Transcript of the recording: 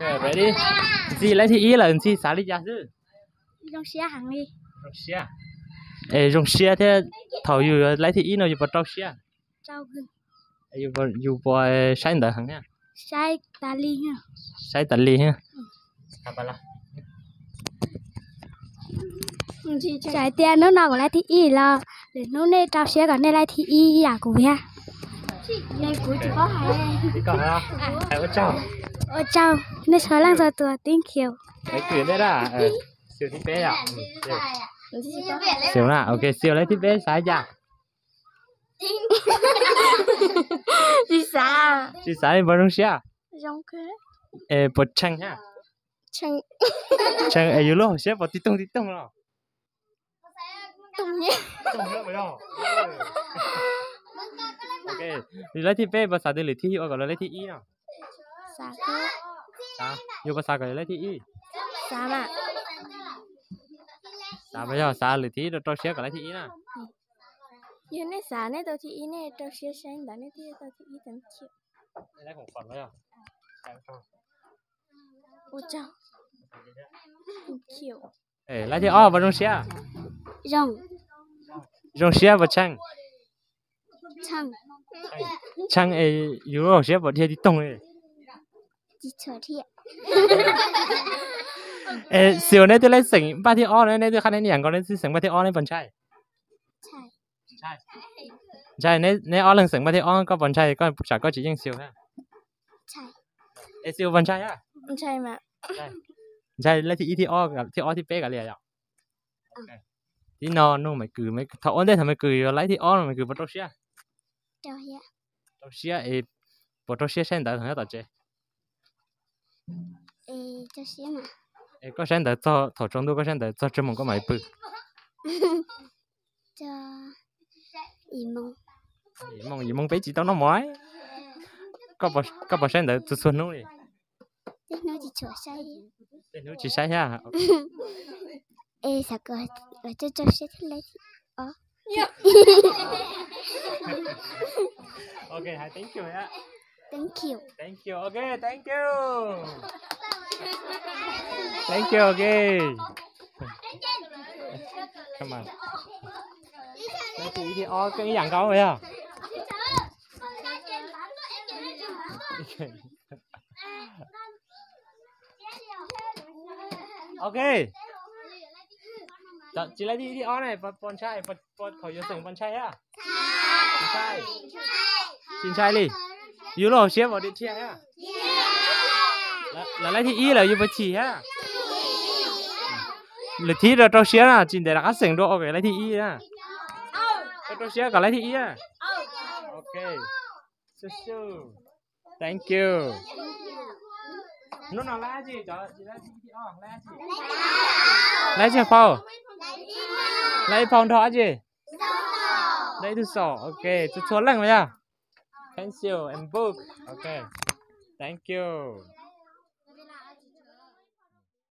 Okay, ready? Gì lấy thì ý là gì xả đi ra chứ? Rong xia hàng đi. Rong xia. Ê, rong xia thế thầu dù lấy thì ý nó dù vào trâu xia. Trâu gừng. Dù vào sáng đợi hẳn nha. Sai tà li nha. Sáng tận ly ha. Apa lah? Trái tiền nó nào có lấy thì ý là để nó nên trâu xia còn nên lấy thì ý à của ha. Nên cuối chỉ có hai. Chỉ có hả? Ai ở trâu? Ở trâu nên số lần giờ tuổi tiếng kiều. Cái chuyện đấy là siêu thích bé à? Siêu nào? Ok, siêu lấy thích bé sai ra. Chị xã. Chị sai đi vào rong xia. Rong kế. Ê, bột chanh ha. Chanh. Chanh ê, lúc xia bột tí tông rồi. Tùng nhé. Tông nữa phải không? Ok, thì lấy thịt bé và xả đi lấy thịt gọi là lấy thịt ý nào? Xả cơ. Xả, yêu có xả gọi là lấy thịt ý. Xả mà. Xả bây giờ xả lấy thịt rồi cho xếp gọi lấy thịt ý nào? Như này xả này tôi thì ý này cho xếp sáng đó này thì tôi thì ý tấn chịu. Đây cũng phần đấy à? Ôi trời. Chịu. Ê, lấy thịt ó vào trong xếp. Rong. Rong xếp vào chanh. Chăng. Chăng ê, yêu rồi xếp vào thịt tông ấy. Chỉ chờ thiệt. Ê, siêu này tôi lấy sừng ba thịt ó này tôi khăn này nhàng còn lấy sừng ba thịt ó này vẫn chai. Chai này ó lần sừng ba thịt ó có vẫn chai có chả có chỉ riêng siêu ha. Chai. Ê, siêu vẫn chai à? Chai mà. Chai lấy thịt ó gặp thịt ó thịt bé cả liền à? Tí nó mày cười mày thọ ổn đấy thằng mày cười lấy thịt ó mày cười vào trong xia. Trong xia ê, vào trong xia sen đợi thằng nó chơi. Ê, cho xia mà. Ê, có sen đợi cho thọ trong đó có sen đợi cho chuyên môn có mày bự. Cho ý mông. Ý mông bé chỉ tao nó mỏi. Có bảo sen đợi xuân luôn đi. Thế nó chỉ chờ say. Thế nó chỉ sai ha. Ê, sao cơ ở cho xia thế lấy. Okay, hi, thank you ya. Thank you. Thank you. Okay, thank you. Thank you. Okay. Come on. Lấy thì ó cái dạng câu vậy à? Okay. Chị lấy đi ó này, con trai, con thổi vô sừng con trai á. Trai. Xin trai đi. Yêu lo xếp vào điện chia ha. Là lấy thì ý là yêu vào chỉ ha. Là thì rồi cho xếp là chỉ để là các sừng độ ok lấy thì ý ha. Cho xếp cả lấy thì ý ha. Okay. Su. Thank you. Nó nào lá gì cho chị lấy thì ó lá gì. Lấy gì phao? Lấy phong thọ gì? Lấy thứ sổ. Ok, chút lần rồi nha. Pencil and book. Okay. Thank you.